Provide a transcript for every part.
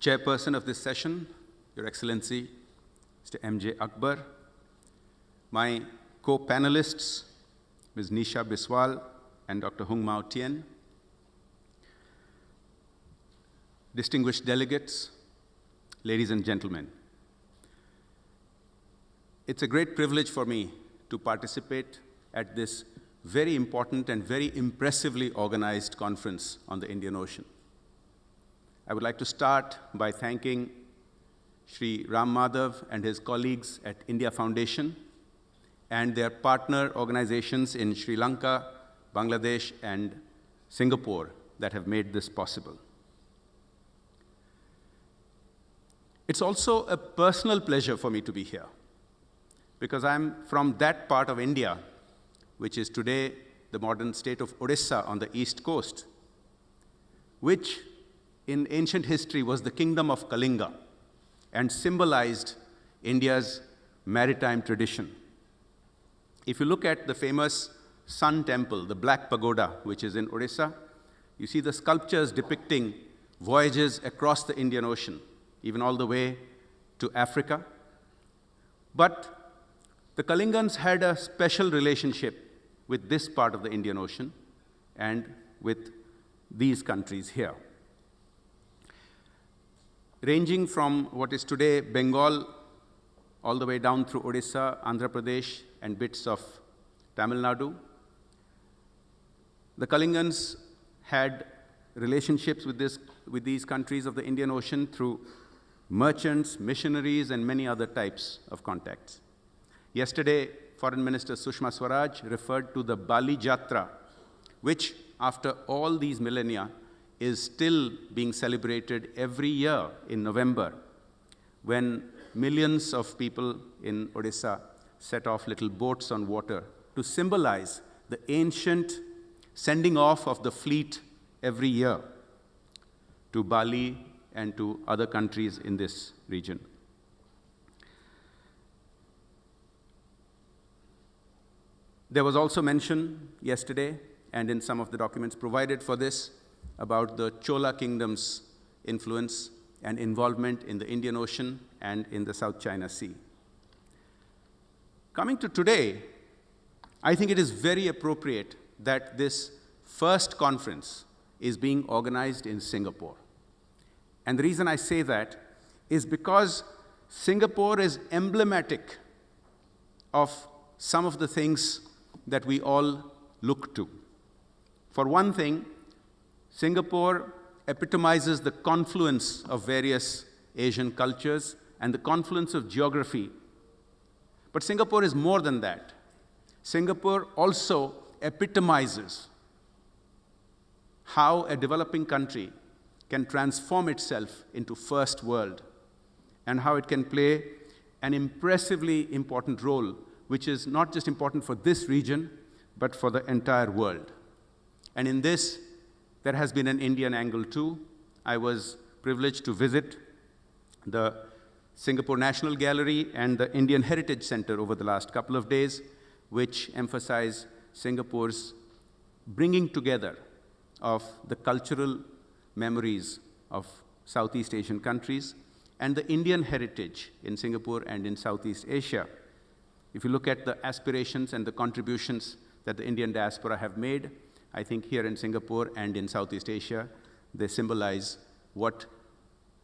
Chairperson of this session, Your Excellency, Mr. M.J. Akbar, my co-panelists, Ms. Nisha Biswal and Dr. Hung Mao Tien, distinguished delegates, ladies and gentlemen. It's a great privilege for me to participate at this very important and very impressively organized conference on the Indian Ocean. I would like to start by thanking Shri Ram Madhav and his colleagues at India Foundation and their partner organizations in Sri Lanka, Bangladesh, and Singapore that have made this possible. It's also a personal pleasure for me to be here because I'm from that part of India, which is today the modern state of Odisha on the east coast, which in ancient history was the kingdom of Kalinga and symbolized India's maritime tradition. If you look at the famous Sun Temple, the Black Pagoda, which is in Odisha, you see the sculptures depicting voyages across the Indian Ocean, even all the way to Africa. But the Kalingans had a special relationship with this part of the Indian Ocean and with these countries here. Ranging from what is today Bengal all the way down through Odisha, Andhra Pradesh, and bits of Tamil Nadu, the Kalingans had relationships with these countries of the Indian Ocean through merchants, missionaries, and many other types of contacts. Yesterday, Foreign Minister Sushma Swaraj referred to the Bali Jatra, which, after all these millennia, is still being celebrated every year in November, when millions of people in Odisha set off little boats on water to symbolize the ancient sending off of the fleet every year to Bali and to other countries in this region. There was also mention yesterday, and in some of the documents provided for this, about the Chola Kingdom's influence and involvement in the Indian Ocean and in the South China Sea. Coming to today, I think it is very appropriate that this first conference is being organized in Singapore. And the reason I say that is because Singapore is emblematic of some of the things that we all look to. For one thing, Singapore epitomizes the confluence of various Asian cultures and the confluence of geography. But Singapore is more than that. Singapore also epitomizes how a developing country can transform itself into first world and how it can play an impressively important role, which is not just important for this region, but for the entire world. And in this, there has been an Indian angle too. I was privileged to visit the Singapore National Gallery and the Indian Heritage Center over the last couple of days, which emphasize Singapore's bringing together of the cultural memories of Southeast Asian countries and the Indian heritage in Singapore and in Southeast Asia. If you look at the aspirations and the contributions that the Indian diaspora have made, I think here in Singapore and in Southeast Asia, they symbolize what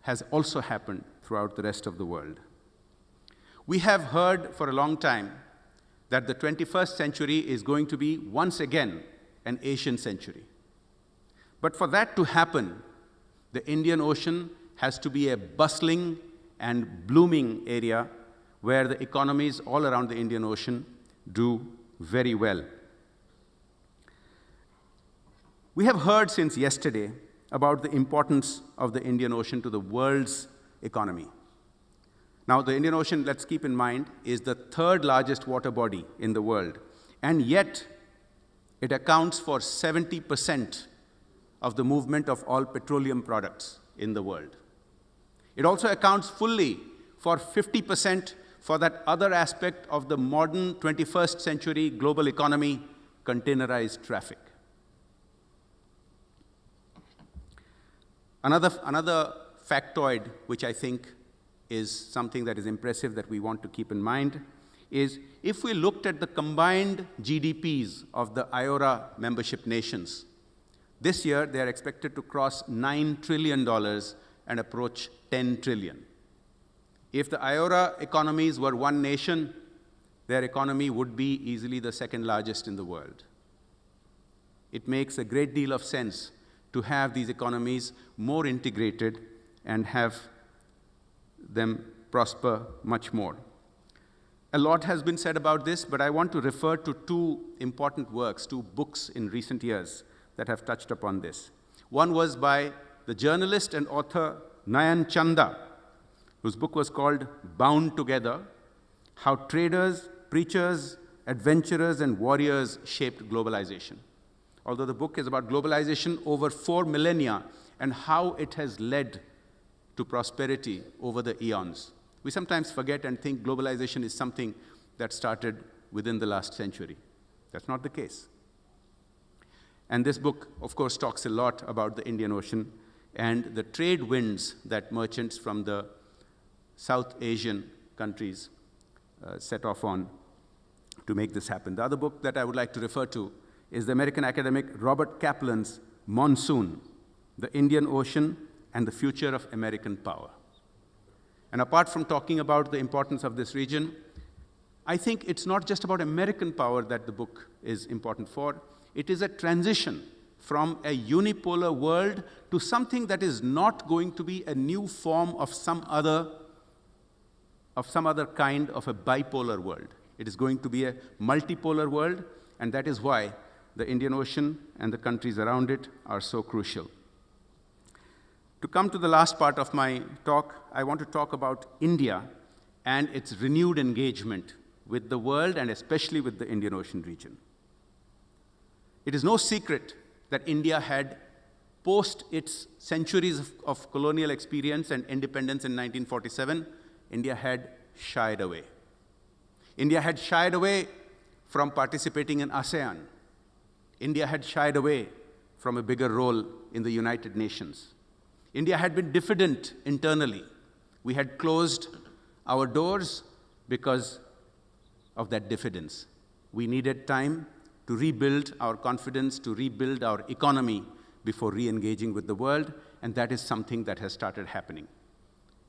has also happened throughout the rest of the world. We have heard for a long time that the 21st century is going to be once again an Asian century. But for that to happen, the Indian Ocean has to be a bustling and blooming area where the economies all around the Indian Ocean do very well. We have heard since yesterday about the importance of the Indian Ocean to the world's economy. Now, the Indian Ocean, let's keep in mind, is the third largest water body in the world, and yet it accounts for 70% of the movement of all petroleum products in the world. It also accounts fully for 50% for that other aspect of the modern 21st century global economy, containerized traffic. Another factoid, which I think is something that is impressive that we want to keep in mind, is if we looked at the combined GDPs of the IORA membership nations, this year they are expected to cross $9 trillion and approach 10 trillion. If the IORA economies were one nation, their economy would be easily the second largest in the world. It makes a great deal of sense to have these economies more integrated and have them prosper much more. A lot has been said about this, but I want to refer to two important works, two books in recent years that have touched upon this. One was by the journalist and author Nayan Chanda, whose book was called Bound Together: How Traders, Preachers, Adventurers, and Warriors Shaped Globalization. Although the book is about globalization over 4 millennia and how it has led to prosperity over the eons. We sometimes forget and think globalization is something that started within the last century. That's not the case. And this book, of course, talks a lot about the Indian Ocean and the trade winds that merchants from the South Asian countries set off on to make this happen. The other book that I would like to refer to is the American academic Robert Kaplan's Monsoon: The Indian Ocean and the Future of American Power. And apart from talking about the importance of this region, I think it's not just about American power that the book is important for. It is a transition from a unipolar world to something that is not going to be a new form of some other kind of a bipolar world. It is going to be a multipolar world, and that is why the Indian Ocean and the countries around it are so crucial. To come to the last part of my talk, I want to talk about India and its renewed engagement with the world and especially with the Indian Ocean region. It is no secret that India had, post its centuries of colonial experience and independence in 1947, India had shied away. India had shied away from participating in ASEAN. India had shied away from a bigger role in the United Nations. India had been diffident internally. We had closed our doors because of that diffidence. We needed time to rebuild our confidence, to rebuild our economy before re-engaging with the world, and that is something that has started happening.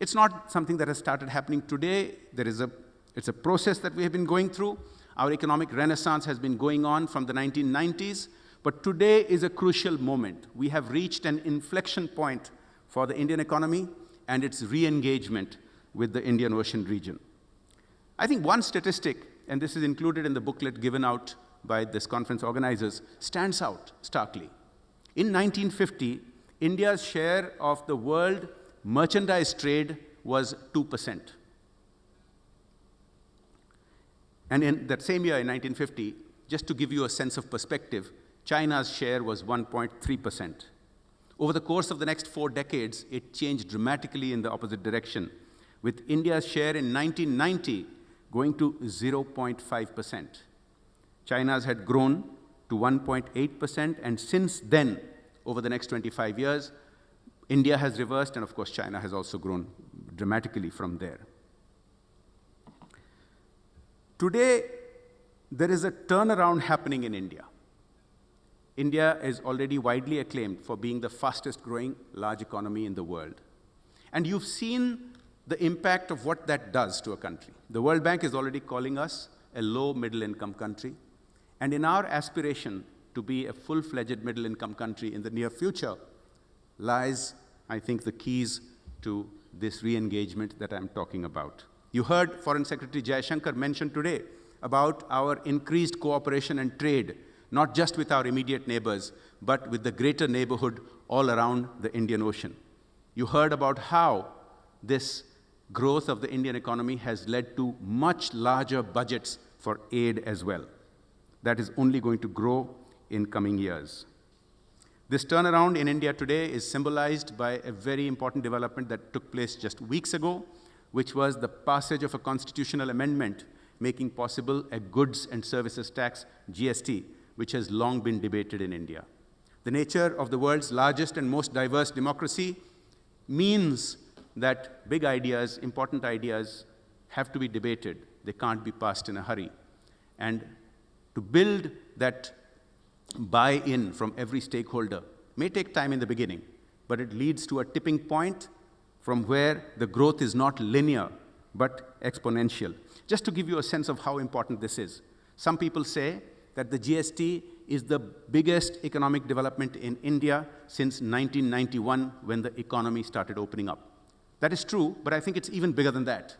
It's not something that has started happening today. It's a process that we have been going through. Our economic renaissance has been going on from the 1990s, but today is a crucial moment. We have reached an inflection point for the Indian economy and its re-engagement with the Indian Ocean region. I think one statistic, and this is included in the booklet given out by this conference organizers, stands out starkly. In 1950, India's share of the world merchandise trade was 2%. And in that same year, in 1950, just to give you a sense of perspective, China's share was 1.3%. Over the course of the next 4 decades, it changed dramatically in the opposite direction, with India's share in 1990 going to 0.5%. China's had grown to 1.8%, and since then, over the next 25 years, India has reversed, and of course, China has also grown dramatically from there. Today, there is a turnaround happening in India. India is already widely acclaimed for being the fastest growing large economy in the world. And you've seen the impact of what that does to a country. The World Bank is already calling us a low middle income country. And in our aspiration to be a full-fledged middle income country in the near future lies, I think, the keys to this re-engagement that I'm talking about. You heard Foreign Secretary Jaishankar mention today about our increased cooperation and trade, not just with our immediate neighbors, but with the greater neighborhood all around the Indian Ocean. You heard about how this growth of the Indian economy has led to much larger budgets for aid as well. That is only going to grow in coming years. This turnaround in India today is symbolized by a very important development that took place just weeks ago, which was the passage of a constitutional amendment making possible a goods and services tax, GST, which has long been debated in India. The nature of the world's largest and most diverse democracy means that big ideas, important ideas, have to be debated. They can't be passed in a hurry. And to build that buy-in from every stakeholder may take time in the beginning, but it leads to a tipping point from where the growth is not linear, but exponential. Just to give you a sense of how important this is, some people say that the GST is the biggest economic development in India since 1991, when the economy started opening up. That is true, but I think it's even bigger than that.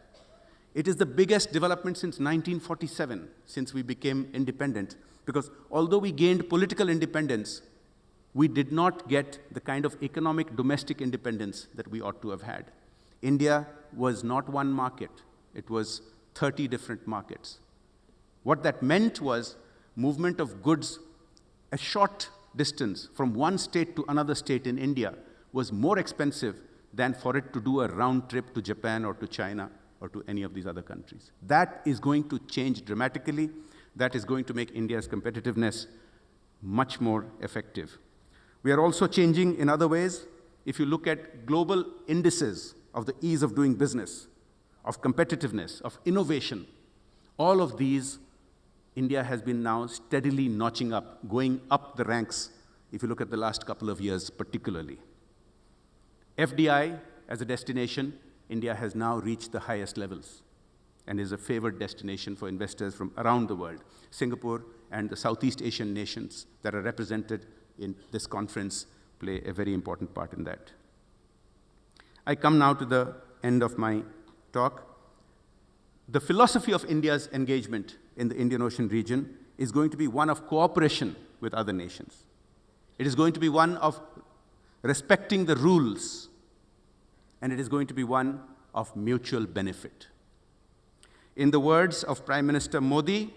It is the biggest development since 1947, since we became independent, because although we gained political independence, we did not get the kind of economic domestic independence that we ought to have had. India was not one market, it was 30 different markets. What that meant was movement of goods a short distance from one state to another state in India was more expensive than for it to do a round trip to Japan or to China or to any of these other countries. That is going to change dramatically. That is going to make India's competitiveness much more effective. We are also changing in other ways. If you look at global indices of the ease of doing business, of competitiveness, of innovation, all of these, India has been now steadily notching up, going up the ranks, if you look at the last couple of years particularly. FDI as a destination, India has now reached the highest levels and is a favored destination for investors from around the world. Singapore and the Southeast Asian nations that are represented in this conference play a very important part in that. I come now to the end of my talk. The philosophy of India's engagement in the Indian Ocean region is going to be one of cooperation with other nations. It is going to be one of respecting the rules, and it is going to be one of mutual benefit. In the words of Prime Minister Modi,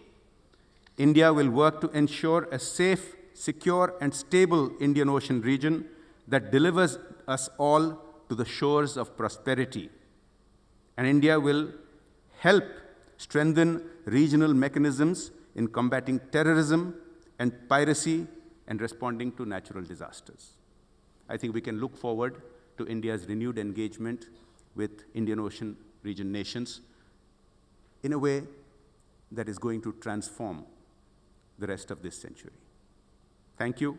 India will work to ensure a safe, secure, and stable Indian Ocean region that delivers us all to the shores of prosperity. And India will help strengthen regional mechanisms in combating terrorism and piracy and responding to natural disasters. I think we can look forward to India's renewed engagement with Indian Ocean region nations in a way that is going to transform the rest of this century. Thank you.